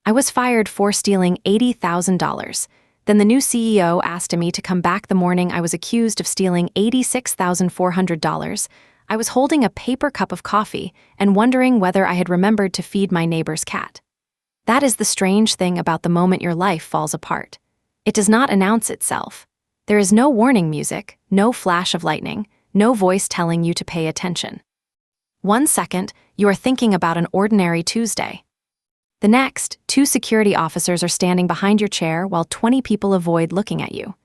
I was fired for stealing $80,000. Then the new CEO asked me to come back the morning I was accused of stealing $86,400. I was holding a paper cup of coffee and wondering whether I had remembered to feed my neighbor's cat. That is the strange thing about the moment your life falls apart. It does not announce itself. There is no warning music, no flash of lightning, no voice telling you to pay attention. 1 second, you are thinking about an ordinary Tuesday. The next, 2 security officers are standing behind your chair while 20 people avoid looking at you.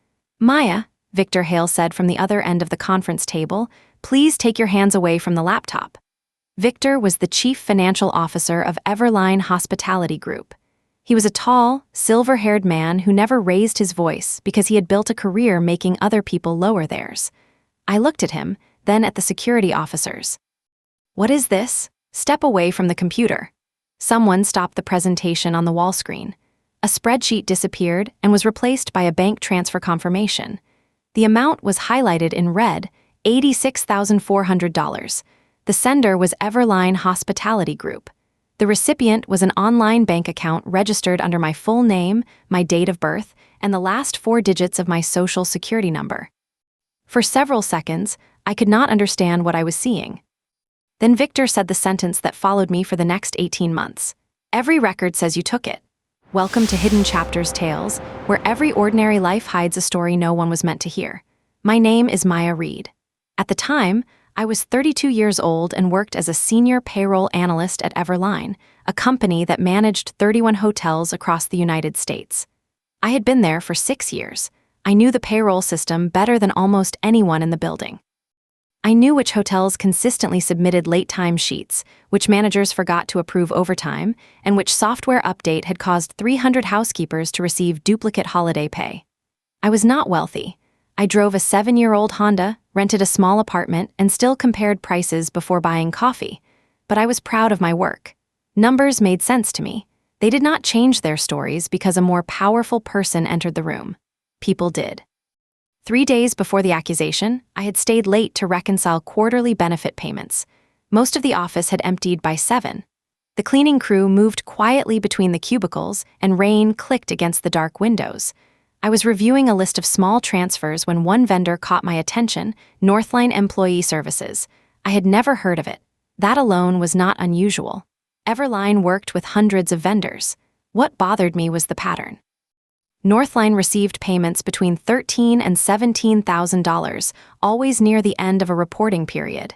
"Maya," Victor Hale said from the other end of the conference table, "please take your hands away from the laptop." Victor was the chief financial officer of Everline Hospitality Group. He was a tall, silver-haired man who never raised his voice because he had built a career making other people lower theirs. I looked at him, then at the security officers. "What is this? Step away from the computer." Someone stopped the presentation on the wall screen. A spreadsheet disappeared and was replaced by a bank transfer confirmation. The amount was highlighted in red, $86,400. The sender was Everline Hospitality Group. The recipient was an online bank account registered under my full name, my date of birth, and the last 4 digits of my social security number. For several seconds, I could not understand what I was seeing. Then Victor said the sentence that followed me for the next 18 months. "Every record says you took it. Welcome to Hidden Chapters Tales, where every ordinary life hides a story no one was meant to hear. My name is Maya Reed." At the time, I was 32 years old and worked as a senior payroll analyst at Everline, a company that managed 31 hotels across the United States. I had been there for 6 years. I knew the payroll system better than almost anyone in the building. I knew which hotels consistently submitted late time sheets, which managers forgot to approve overtime, and which software update had caused 300 housekeepers to receive duplicate holiday pay. I was not wealthy. I drove a 7-year-old Honda, rented a small apartment, and still compared prices before buying coffee. But I was proud of my work. Numbers made sense to me. They did not change their stories because a more powerful person entered the room. People did. 3 days before the accusation, I had stayed late to reconcile quarterly benefit payments. Most of the office had emptied by 7. The cleaning crew moved quietly between the cubicles, and rain clicked against the dark windows. I was reviewing a list of small transfers when one vendor caught my attention, Northline Employee Services. I had never heard of it. That alone was not unusual. Everline worked with hundreds of vendors. What bothered me was the pattern. Northline received payments between $13,000 and $17,000, always near the end of a reporting period.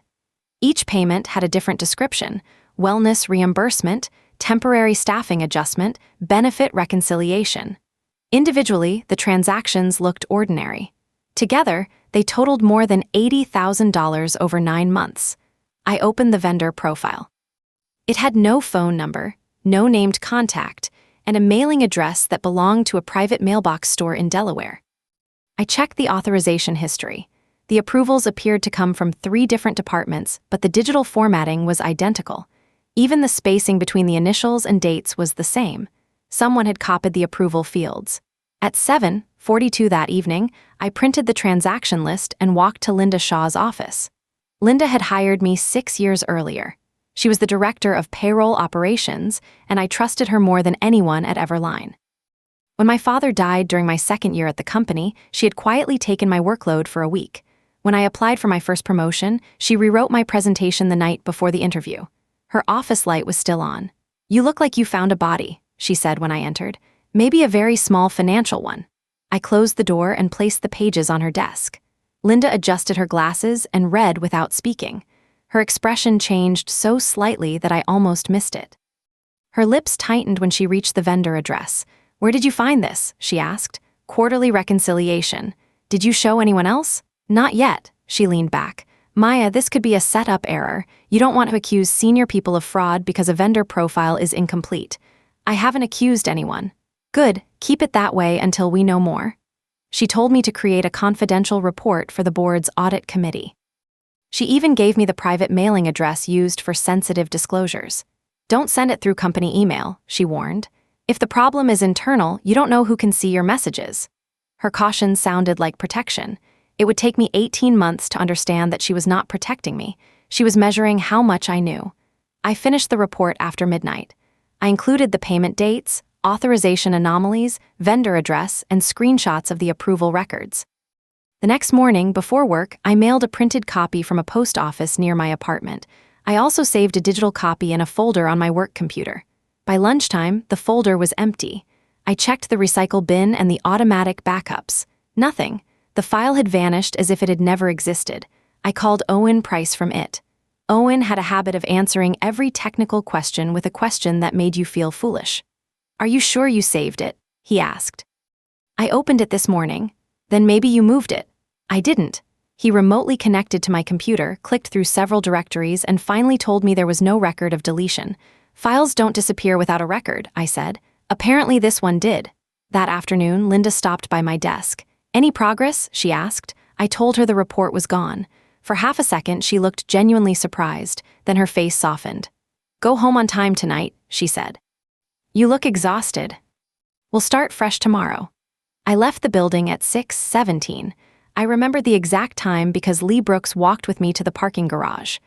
Each payment had a different description: wellness reimbursement, temporary staffing adjustment, benefit reconciliation. Individually, the transactions looked ordinary. Together, they totaled more than $80,000 over 9 months. I opened the vendor profile. It had no phone number, no named contact, and a mailing address that belonged to a private mailbox store in Delaware. I checked the authorization history. The approvals appeared to come from 3 different departments, but the digital formatting was identical. Even the spacing between the initials and dates was the same. Someone had copied the approval fields. At 7:42 that evening, I printed the transaction list and walked to Linda Shaw's office. Linda had hired me 6 years earlier. She was the director of payroll operations, and I trusted her more than anyone at Everline. When my father died during my 2nd year at the company, she had quietly taken my workload for a week. When I applied for my first promotion, she rewrote my presentation the night before the interview. Her office light was still on. "You look like you found a body," she said when I entered. "Maybe a very small financial one." I closed the door and placed the pages on her desk. Linda adjusted her glasses and read without speaking. Her expression changed so slightly that I almost missed it. Her lips tightened when she reached the vendor address. "Where did you find this?" she asked. "Quarterly reconciliation. Did you show anyone else?" "Not yet," she leaned back. "Maya, this could be a setup error. You don't want to accuse senior people of fraud because a vendor profile is incomplete. I haven't accused anyone." "Good, keep it that way until we know more." She told me to create a confidential report for the board's audit committee. She even gave me the private mailing address used for sensitive disclosures. "Don't send it through company email," she warned. "If the problem is internal, you don't know who can see your messages." Her caution sounded like protection. It would take me 18 months to understand that she was not protecting me. She was measuring how much I knew. I finished the report after midnight. I included the payment dates, authorization anomalies, vendor address, and screenshots of the approval records. The next morning, before work, I mailed a printed copy from a post office near my apartment. I also saved a digital copy in a folder on my work computer. By lunchtime, the folder was empty. I checked the recycle bin and the automatic backups. Nothing. The file had vanished as if it had never existed. I called Owen Price from it. Owen had a habit of answering every technical question with a question that made you feel foolish. "Are you sure you saved it?" he asked. "I opened it this morning." "Then maybe you moved it." "I didn't." He remotely connected to my computer, clicked through several directories, and finally told me there was no record of deletion. "Files don't disappear without a record," I said. "Apparently this one did." That afternoon, Linda stopped by my desk. "Any progress?" she asked. I told her the report was gone. For half a second, she looked genuinely surprised, then her face softened. "Go home on time tonight," she said. "You look exhausted." "We'll start fresh tomorrow." I left the building at 6:17. I remembered the exact time because Lee Brooks walked with me to the parking garage.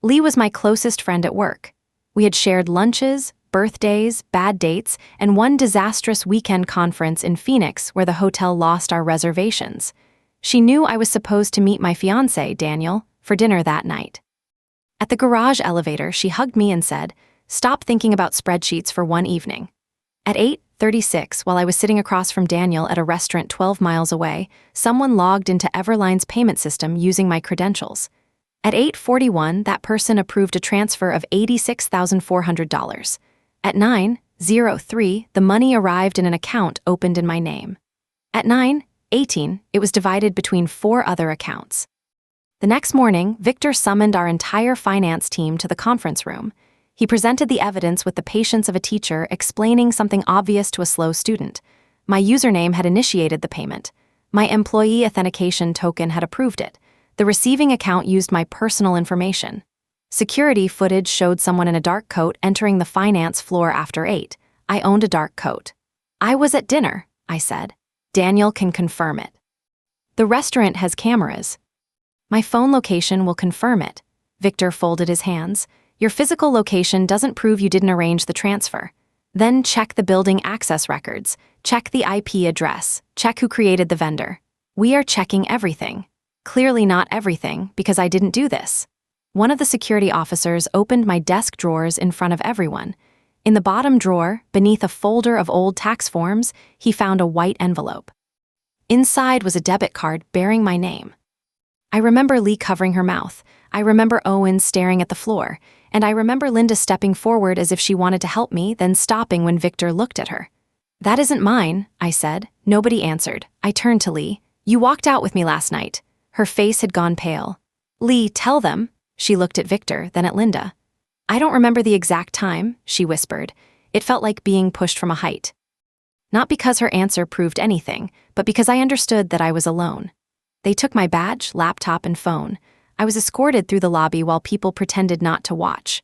Lee was my closest friend at work. We had shared lunches, birthdays, bad dates, and one disastrous weekend conference in Phoenix where the hotel lost our reservations. She knew I was supposed to meet my fiancé, Daniel, for dinner that night. At the garage elevator, she hugged me and said, "Stop thinking about spreadsheets for one evening." At 8:36, while I was sitting across from Daniel at a restaurant 12 miles away, someone logged into Everline's payment system using my credentials. At 8:41, that person approved a transfer of $86,400. At 9:03, the money arrived in an account opened in my name. At 9:18, it was divided between 4 other accounts. The next morning, Victor summoned our entire finance team to the conference room. He presented the evidence with the patience of a teacher explaining something obvious to a slow student. My username had initiated the payment. My employee authentication token had approved it. The receiving account used my personal information. Security footage showed someone in a dark coat entering the finance floor after 8. I owned a dark coat. "I was at dinner," I said. "Daniel can confirm it." "The restaurant has cameras." "My phone location will confirm it." Victor folded his hands. "Your physical location doesn't prove you didn't arrange the transfer. Then check the building access records, check the IP address, check who created the vendor. We are checking everything." Clearly not everything, because I didn't do this. One of the security officers opened my desk drawers in front of everyone. In the bottom drawer, beneath a folder of old tax forms, he found a white envelope. Inside was a debit card bearing my name. I remember Lee covering her mouth. I remember Owen staring at the floor. And I remember Linda stepping forward as if she wanted to help me, then stopping when Victor looked at her. "That isn't mine," I said. Nobody answered. I turned to Lee. "You walked out with me last night." Her face had gone pale. "Lee, tell them." She looked at Victor, then at Linda. "I don't remember the exact time," she whispered. It felt like being pushed from a height. Not because her answer proved anything, but because I understood that I was alone. They took my badge, laptop, and phone. I was escorted through the lobby while people pretended not to watch.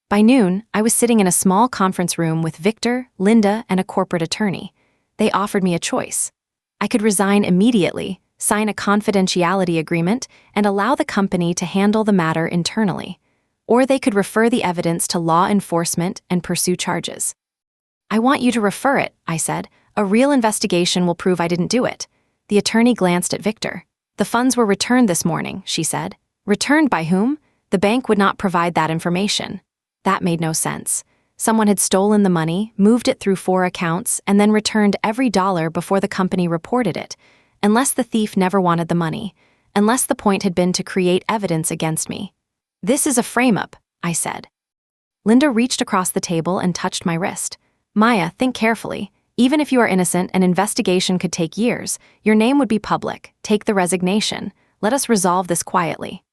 By noon, I was sitting in a small conference room with Victor, Linda, and a corporate attorney. They offered me a choice. I could resign immediately, sign a confidentiality agreement, and allow the company to handle the matter internally. Or they could refer the evidence to law enforcement and pursue charges. "I want you to refer it," I said. "A real investigation will prove I didn't do it." The attorney glanced at Victor. "The funds were returned this morning," she said. "Returned by whom?" "The bank would not provide that information." That made no sense. Someone had stolen the money, moved it through 4 accounts, and then returned every dollar before the company reported it. Unless the thief never wanted the money. Unless the point had been to create evidence against me. "This is a frame-up," I said. Linda reached across the table and touched my wrist. "Maya, think carefully. Even if you are innocent, an investigation could take years. Your name would be public. Take the resignation. Let us resolve this quietly."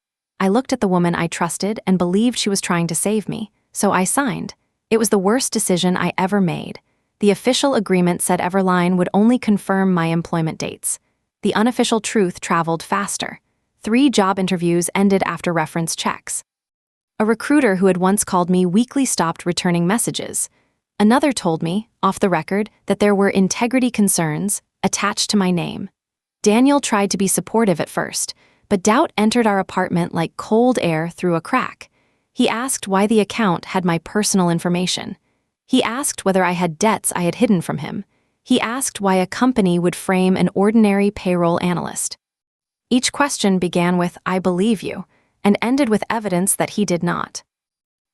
I looked at the woman I trusted and believed she was trying to save me, so I signed. It was the worst decision I ever made. The official agreement said Everline would only confirm my employment dates. The unofficial truth traveled faster. 3 job interviews ended after reference checks. A recruiter who had once called me weekly stopped returning messages. Another told me, off the record, that there were integrity concerns attached to my name. Daniel tried to be supportive at first, but doubt entered our apartment like cold air through a crack. He asked why the account had my personal information. He asked whether I had debts I had hidden from him. He asked why a company would frame an ordinary payroll analyst. Each question began with, "I believe you," and ended with evidence that he did not.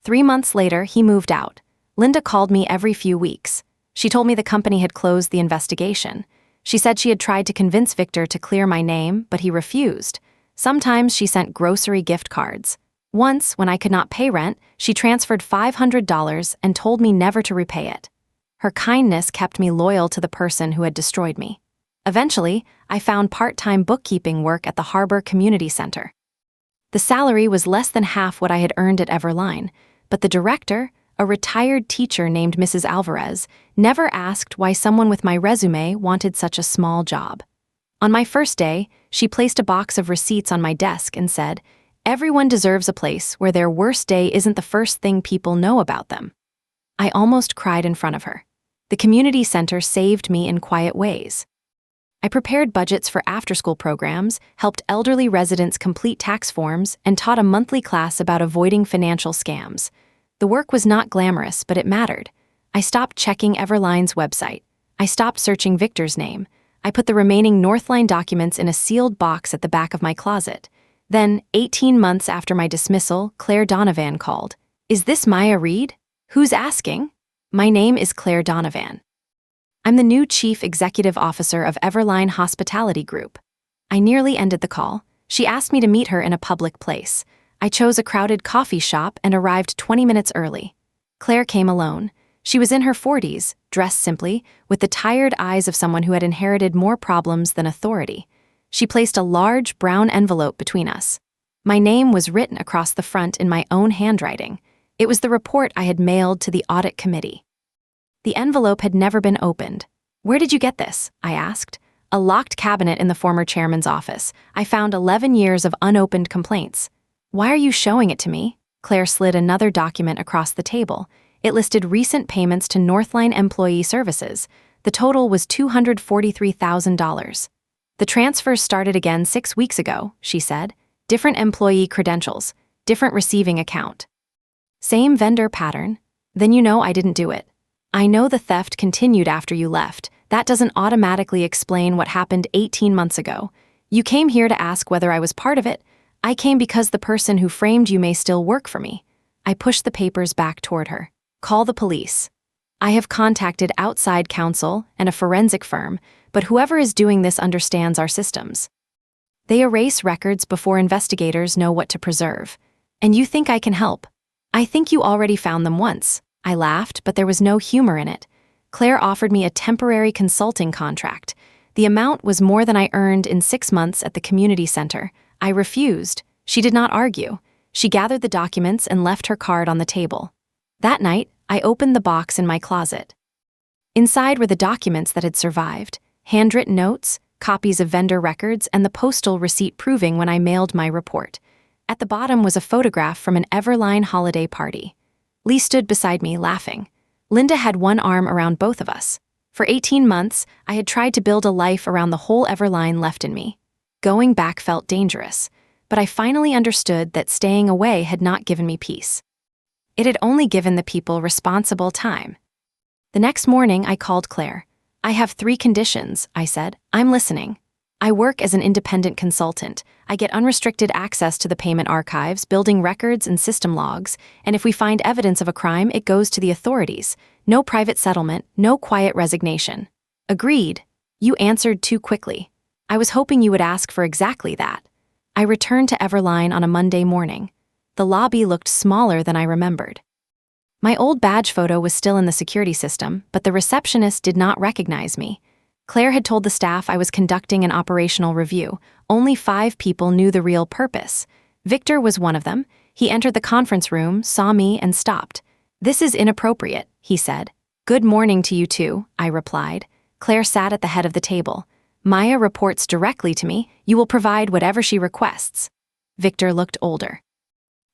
3 months later, he moved out. Linda called me every few weeks. She told me the company had closed the investigation. She said she had tried to convince Victor to clear my name, but he refused. Sometimes she sent grocery gift cards. Once, when I could not pay rent, she transferred $500 and told me never to repay it. Her kindness kept me loyal to the person who had destroyed me. Eventually, I found part-time bookkeeping work at the Harbor Community Center. The salary was less than half what I had earned at Everline, but the director, a retired teacher named Mrs. Alvarez, never asked why someone with my resume wanted such a small job. On my first day, she placed a box of receipts on my desk and said, "Everyone deserves a place where their worst day isn't the first thing people know about them." I almost cried in front of her. The community center saved me in quiet ways. I prepared budgets for after-school programs, helped elderly residents complete tax forms, and taught a monthly class about avoiding financial scams. The work was not glamorous, but it mattered. I stopped checking Everline's website. I stopped searching Victor's name. I put the remaining Northline documents in a sealed box at the back of my closet. Then, 18 months after my dismissal, Claire Donovan called. "Is this Maya Reed? Who's asking?" "My name is Claire Donovan. I'm the new Chief Executive Officer of Everline Hospitality Group." I nearly ended the call. She asked me to meet her in a public place. I chose a crowded coffee shop and arrived 20 minutes early. Claire came alone. She was in her 40s, dressed simply, with the tired eyes of someone who had inherited more problems than authority. She placed a large brown envelope between us. My name was written across the front in my own handwriting. It was the report I had mailed to the audit committee. The envelope had never been opened. "Where did you get this?" I asked. "A locked cabinet in the former chairman's office. I found 11 years of unopened complaints." "Why are you showing it to me?" Claire slid another document across the table. It listed recent payments to Northline Employee Services. The total was $243,000. "The transfers started again 6 weeks ago," she said. "Different employee credentials, different receiving account. Same vendor pattern. Then you know I didn't do it. I know the theft continued after you left. That doesn't automatically explain what happened 18 months ago. You came here to ask whether I was part of it. I came because the person who framed you may still work for me." I pushed the papers back toward her. "Call the police. I have contacted outside counsel and a forensic firm, but whoever is doing this understands our systems. They erase records before investigators know what to preserve. And you think I can help? I think you already found them once." I laughed, but there was no humor in it. Claire offered me a temporary consulting contract. The amount was more than I earned in 6 months at the community center. I refused. She did not argue. She gathered the documents and left her card on the table. That night, I opened the box in my closet. Inside were the documents that had survived, handwritten notes, copies of vendor records, and the postal receipt proving when I mailed my report. At the bottom was a photograph from an Everline holiday party. Lee stood beside me, laughing. Linda had one arm around both of us. For 18 months, I had tried to build a life around the whole Everline left in me. Going back felt dangerous, but I finally understood that staying away had not given me peace. It had only given the people responsible time. The next morning, I called Claire. "I have 3 conditions," I said. "I'm listening. I work as an independent consultant. I get unrestricted access to the payment archives, building records and system logs, and if we find evidence of a crime, it goes to the authorities. No private settlement, no quiet resignation." "Agreed." "You answered too quickly. I was hoping you would ask for exactly that." I returned to Everline on a Monday morning. The lobby looked smaller than I remembered. My old badge photo was still in the security system, but the receptionist did not recognize me. Claire had told the staff I was conducting an operational review. Only 5 people knew the real purpose. Victor was one of them. He entered the conference room, saw me, and stopped. "This is inappropriate," he said. "Good morning to you too," I replied. Claire sat at the head of the table. "Maya reports directly to me. You will provide whatever she requests." Victor looked older.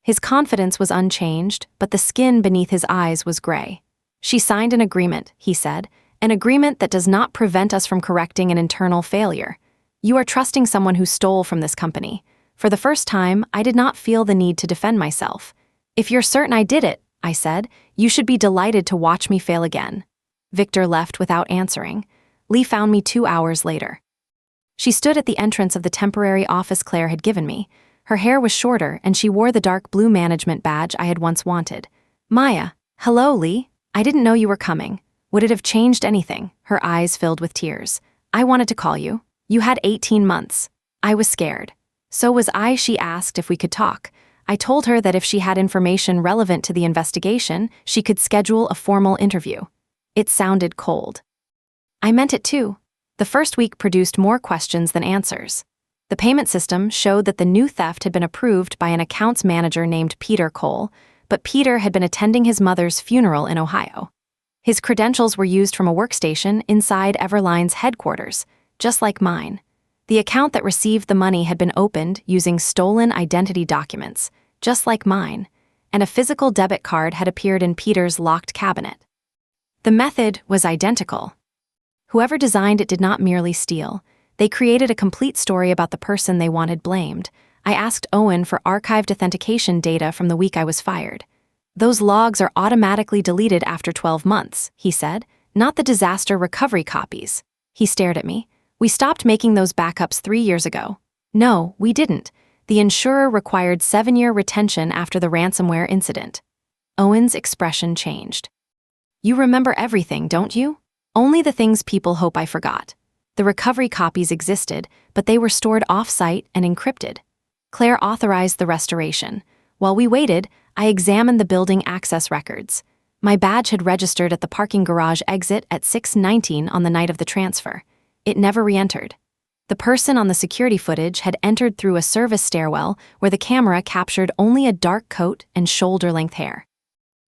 His confidence was unchanged, but the skin beneath his eyes was gray. "She signed an agreement," he said. "An agreement that does not prevent us from correcting an internal failure. You are trusting someone who stole from this company." For the first time, I did not feel the need to defend myself. "If you're certain I did it, I said. You should be delighted to watch me fail again. Victor left without answering. Lee found me 2 hours later. She stood at the entrance of the temporary office Claire had given me. Her hair was shorter, and she wore the dark blue management badge I had once wanted. Maya. Hello, Lee. I didn't know you were coming. Would it have changed anything? Her eyes filled with tears. I wanted to call you. You had 18 months. I was scared. So was I. She asked if we could talk. I told her that if she had information relevant to the investigation, she could schedule a formal interview. It sounded cold. I meant it too. The first week produced more questions than answers. The payment system showed that the new theft had been approved by an accounts manager named Peter Cole, but Peter had been attending his mother's funeral in Ohio. His credentials were used from a workstation inside Everline's headquarters, just like mine. The account that received the money had been opened using stolen identity documents, just like mine, and a physical debit card had appeared in Peter's locked cabinet. The method was identical. Whoever designed it did not merely steal. They created a complete story about the person they wanted blamed. I asked Owen for archived authentication data from the week I was fired. Those logs are automatically deleted after 12 months, he said, not the disaster recovery copies. He stared at me. We stopped making those backups 3 years ago. No, we didn't. The insurer required 7-year retention after the ransomware incident. Owen's expression changed. You remember everything, don't you? Only the things people hope I forgot. The recovery copies existed, but they were stored off-site and encrypted. Claire authorized the restoration. While we waited, I examined the building access records. My badge had registered at the parking garage exit at 6:19 on the night of the transfer. It never re-entered. The person on the security footage had entered through a service stairwell where the camera captured only a dark coat and shoulder-length hair.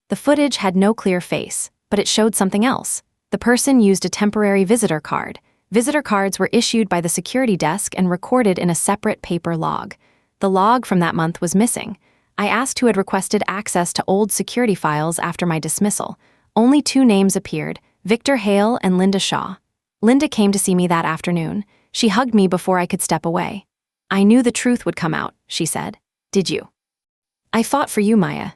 The footage had no clear face, but it showed something else. The person used a temporary visitor card. Visitor cards were issued by the security desk and recorded in a separate paper log. The log from that month was missing. I asked who had requested access to old security files after my dismissal. Only 2 names appeared, Victor Hale and Linda Shaw. Linda came to see me that afternoon. She hugged me before I could step away. I knew the truth would come out, she said. Did you? I fought for you, Maya.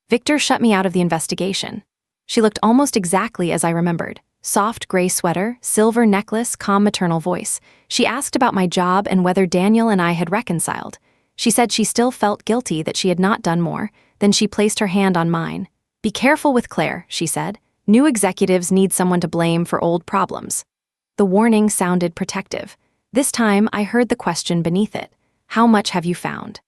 Victor shut me out of the investigation. She looked almost exactly as I remembered. Soft gray sweater, silver necklace, calm maternal voice. She asked about my job and whether Daniel and I had reconciled. She said she still felt guilty that she had not done more. Then she placed her hand on mine. Be careful with Claire, she said. New executives need someone to blame for old problems. The warning sounded protective. This time, I heard the question beneath it. How much have you found?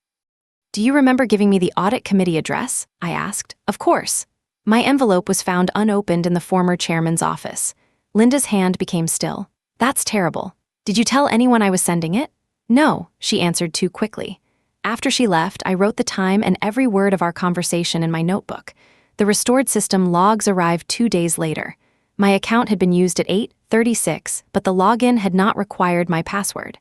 Do you remember giving me the audit committee address? I asked. Of course. My envelope was found unopened in the former chairman's office. Linda's hand became still. That's terrible. Did you tell anyone I was sending it? No, she answered too quickly. After she left, I wrote the time and every word of our conversation in my notebook. The restored system logs arrived 2 days later. My account had been used at 8:36, but the login had not required my password.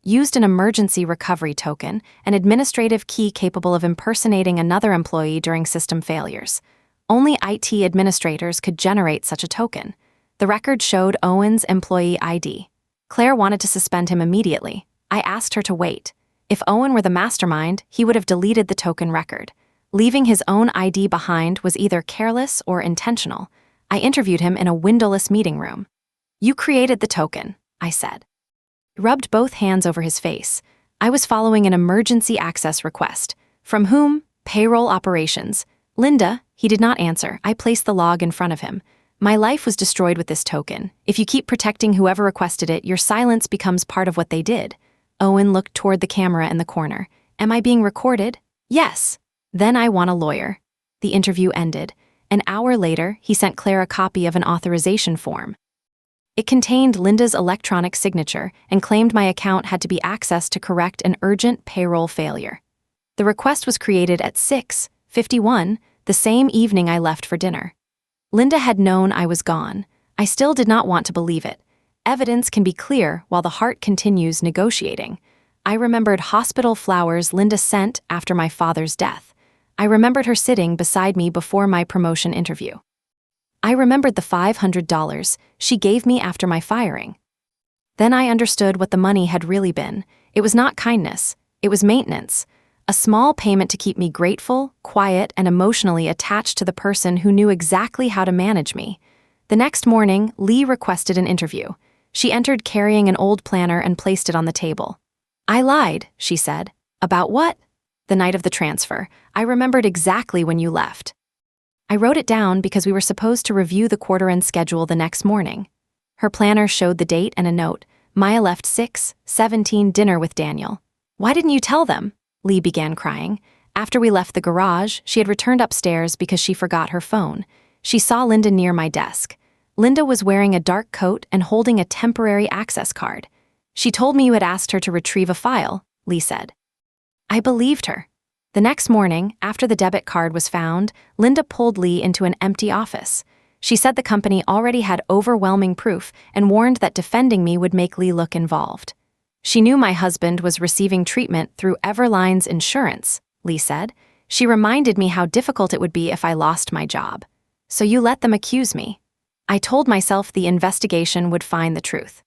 Used an emergency recovery token, an administrative key capable of impersonating another employee during system failures. Only IT administrators could generate such a token. The record showed Owen's employee ID. Claire wanted to suspend him immediately. I asked her to wait. If Owen were the mastermind, he would have deleted the token record. Leaving his own ID behind was either careless or intentional. I interviewed him in a windowless meeting room. You created the token, I said. He rubbed both hands over his face. I was following an emergency access request. From whom? Payroll operations. Linda, he did not answer. I placed the log in front of him. My life was destroyed with this token. If you keep protecting whoever requested it, your silence becomes part of what they did. Owen looked toward the camera in the corner. Am I being recorded? Yes. Then I want a lawyer. The interview ended. An hour later, he sent Claire a copy of an authorization form. It contained Linda's electronic signature and claimed my account had to be accessed to correct an urgent payroll failure. The request was created at 6:51, the same evening I left for dinner. Linda had known I was gone. I still did not want to believe it. Evidence can be clear while the heart continues negotiating. I remembered hospital flowers Linda sent after my father's death. I remembered her sitting beside me before my promotion interview. I remembered the $500 she gave me after my firing. Then I understood what the money had really been. It was not kindness. It was maintenance. A small payment to keep me grateful, quiet, and emotionally attached to the person who knew exactly how to manage me. The next morning, Lee requested an interview. She entered carrying an old planner and placed it on the table. "I lied," she said. "About what?" "The night of the transfer. I remembered exactly when you left." I wrote it down because we were supposed to review the quarter-end schedule the next morning. Her planner showed the date and a note. Maya left 6:17 dinner with Daniel. "Why didn't you tell them?" Lee began crying. After we left the garage, she had returned upstairs because she forgot her phone. She saw Linda near my desk. Linda was wearing a dark coat and holding a temporary access card. "She told me you had asked her to retrieve a file," Lee said. I believed her. The next morning, after the debit card was found, Linda pulled Lee into an empty office. She said the company already had overwhelming proof and warned that defending me would make Lee look involved. "She knew my husband was receiving treatment through Everline's insurance," Lee said. "She reminded me how difficult it would be if I lost my job. So you let them accuse me." I told myself the investigation would find the truth.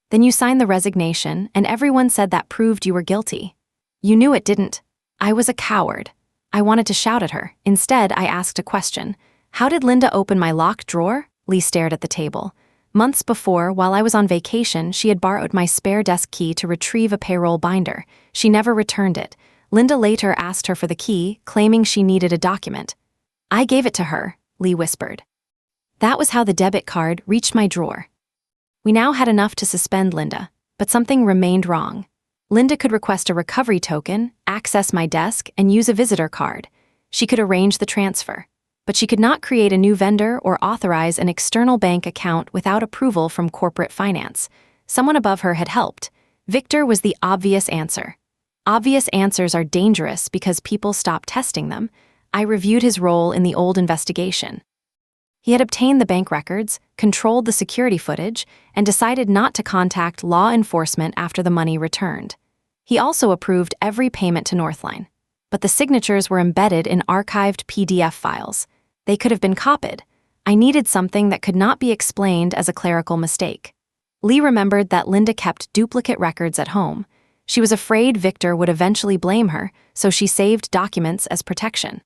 "Then you signed the resignation, and everyone said that proved you were guilty." "You knew it didn't." I was a coward. I wanted to shout at her. Instead, I asked a question. "How did Linda open my locked drawer?" Lee stared at the table. Months before, while I was on vacation, she had borrowed my spare desk key to retrieve a payroll binder. She never returned it. Linda later asked her for the key, claiming she needed a document. "I gave it to her," Lee whispered. That was how the debit card reached my drawer. We now had enough to suspend Linda, but something remained wrong. Linda could request a recovery token, access my desk, and use a visitor card. She could arrange the transfer, but she could not create a new vendor or authorize an external bank account without approval from corporate finance. Someone above her had helped. Victor was the obvious answer. Obvious answers are dangerous because people stop testing them. I reviewed his role in the old investigation. He had obtained the bank records, controlled the security footage, and decided not to contact law enforcement after the money returned. He also approved every payment to Northline. But the signatures were embedded in archived PDF files. They could have been copied. I needed something that could not be explained as a clerical mistake. Lee remembered that Linda kept duplicate records at home. She was afraid Victor would eventually blame her, so she saved documents as protection.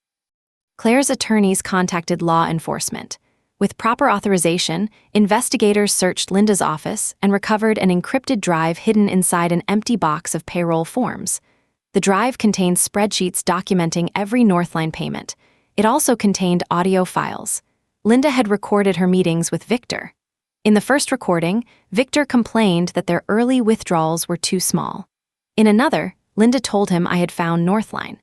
Claire's attorneys contacted law enforcement. With proper authorization, investigators searched Linda's office and recovered an encrypted drive hidden inside an empty box of payroll forms. The drive contained spreadsheets documenting every Northline payment. It also contained audio files. Linda had recorded her meetings with Victor. In the first recording, Victor complained that their early withdrawals were too small. In another, Linda told him I had found Northline.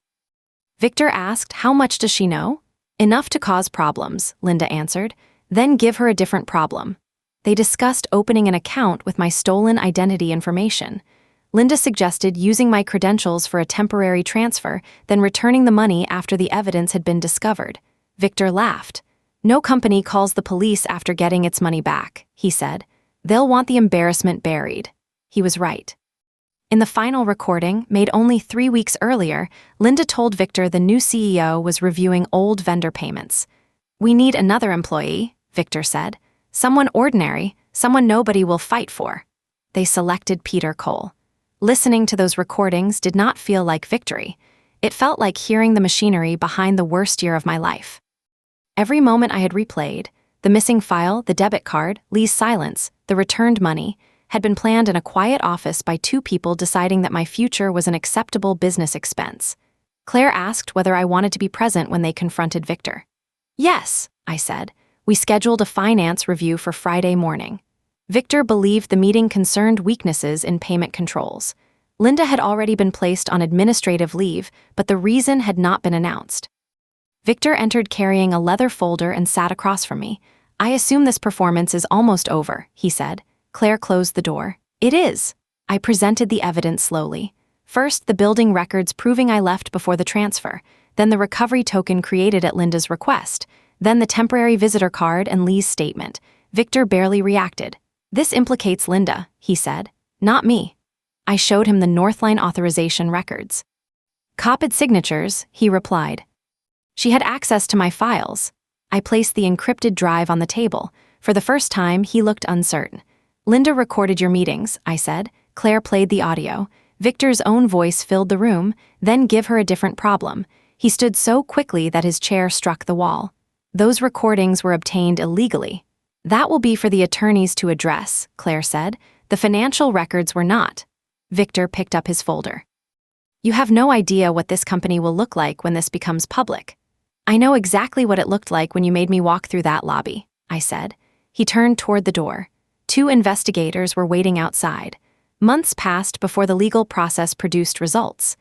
Victor asked, "How much does she know?" "Enough to cause problems," Linda answered. "Then give her a different problem." They discussed opening an account with my stolen identity information. Linda suggested using my credentials for a temporary transfer, then returning the money after the evidence had been discovered. Victor laughed. "No company calls the police after getting its money back," he said. "They'll want the embarrassment buried." He was right. In the final recording, made only 3 weeks earlier, Linda told Victor the new CEO was reviewing old vendor payments. "We need another employee," Victor said. "Someone ordinary, someone nobody will fight for." They selected Peter Cole. Listening to those recordings did not feel like victory. It felt like hearing the machinery behind the worst year of my life. Every moment I had replayed, the missing file, the debit card, Lee's silence, the returned money, had been planned in a quiet office by 2 people deciding that my future was an acceptable business expense. Claire asked whether I wanted to be present when they confronted Victor. "Yes," I said. We scheduled a finance review for Friday morning. Victor believed the meeting concerned weaknesses in payment controls. Linda had already been placed on administrative leave, but the reason had not been announced. Victor entered carrying a leather folder and sat across from me. "I assume this performance is almost over," he said. Claire closed the door. "It is." I presented the evidence slowly. First, the building records proving I left before the transfer, then the recovery token created at Linda's request, then the temporary visitor card and Lee's statement. Victor barely reacted. "This implicates Linda," he said. "Not me." I showed him the Northline authorization records. "Copied signatures," he replied. She had access to my files. I placed the encrypted drive on the table. For the first time, he looked uncertain. "Linda recorded your meetings," I said. Claire played the audio. Victor's own voice filled the room, then give her a different problem. He stood so quickly that his chair struck the wall. Those recordings were obtained illegally. That will be for the attorneys to address, Claire said. The financial records were not. Victor picked up his folder. You have no idea what this company will look like when this becomes public. I know exactly what it looked like when you made me walk through that lobby, I said. He turned toward the door. 2 investigators were waiting outside. Months passed before the legal process produced results.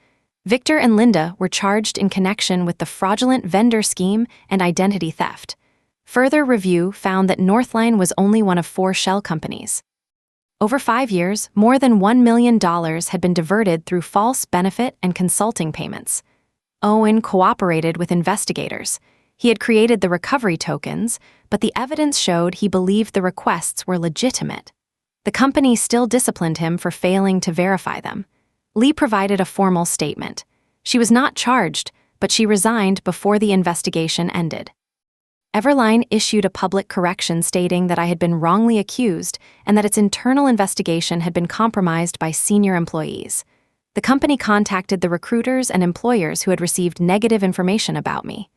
Victor and Linda were charged in connection with the fraudulent vendor scheme and identity theft. Further review found that Northline was only one of 4 shell companies. Over 5 years, more than $1 million had been diverted through false benefit and consulting payments. Owen cooperated with investigators. He had created the recovery tokens, but the evidence showed he believed the requests were legitimate. The company still disciplined him for failing to verify them. Lee provided a formal statement. She was not charged, but she resigned before the investigation ended. Everline issued a public correction stating that I had been wrongly accused and that its internal investigation had been compromised by senior employees. The company contacted the recruiters and employers who had received negative information about me.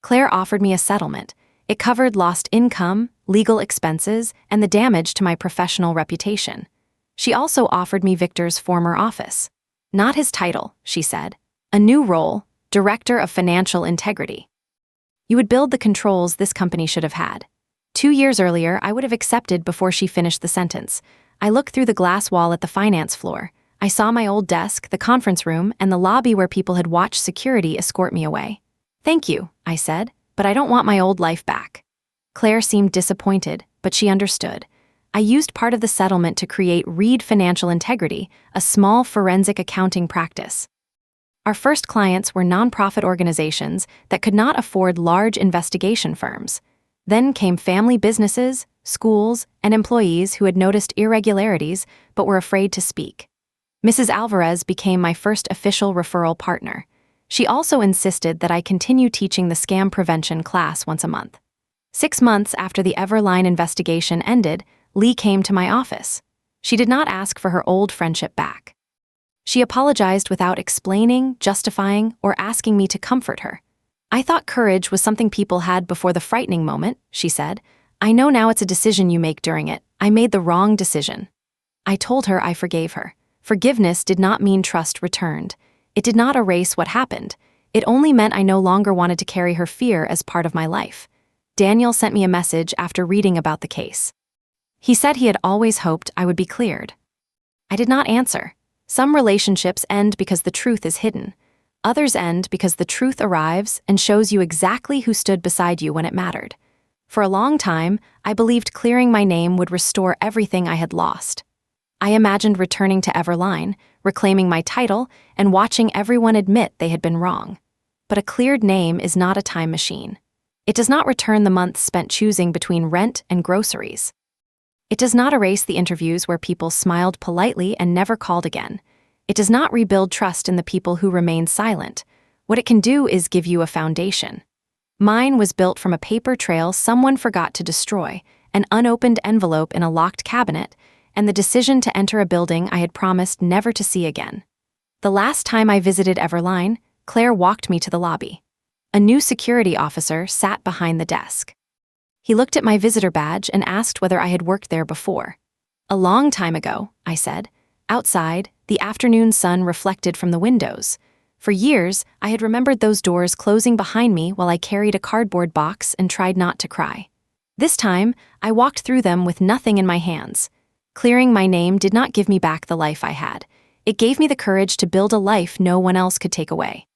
Claire offered me a settlement. It covered lost income, legal expenses, and the damage to my professional reputation. She also offered me Victor's former office. Not his title, she said. A new role, Director of Financial Integrity. You would build the controls this company should have had. 2 years earlier, I would have accepted before she finished the sentence. I looked through the glass wall at the finance floor. I saw my old desk, the conference room, and the lobby where people had watched security escort me away. Thank you, I said, but I don't want my old life back. Claire seemed disappointed, but she understood. I used part of the settlement to create Reed Financial Integrity, a small forensic accounting practice. Our first clients were nonprofit organizations that could not afford large investigation firms. Then came family businesses, schools, and employees who had noticed irregularities but were afraid to speak. Mrs. Alvarez became my first official referral partner. She also insisted that I continue teaching the scam prevention class once a month. 6 months after the Everline investigation ended, Lee came to my office. She did not ask for her old friendship back. She apologized without explaining, justifying, or asking me to comfort her. I thought courage was something people had before the frightening moment, she said. I know now it's a decision you make during it. I made the wrong decision. I told her I forgave her. Forgiveness did not mean trust returned. It did not erase what happened. It only meant I no longer wanted to carry her fear as part of my life. Daniel sent me a message after reading about the case. He said he had always hoped I would be cleared. I did not answer. Some relationships end because the truth is hidden. Others end because the truth arrives and shows you exactly who stood beside you when it mattered. For a long time, I believed clearing my name would restore everything I had lost. I imagined returning to Everline, reclaiming my title, and watching everyone admit they had been wrong. But a cleared name is not a time machine. It does not return the months spent choosing between rent and groceries. It does not erase the interviews where people smiled politely and never called again. It does not rebuild trust in the people who remained silent. What it can do is give you a foundation. Mine was built from a paper trail someone forgot to destroy, an unopened envelope in a locked cabinet, and the decision to enter a building I had promised never to see again. The last time I visited Everline, Claire walked me to the lobby. A new security officer sat behind the desk. He looked at my visitor badge and asked whether I had worked there before. A long time ago, I said. Outside, the afternoon sun reflected from the windows. For years, I had remembered those doors closing behind me while I carried a cardboard box and tried not to cry. This time, I walked through them with nothing in my hands. Clearing my name did not give me back the life I had. It gave me the courage to build a life no one else could take away.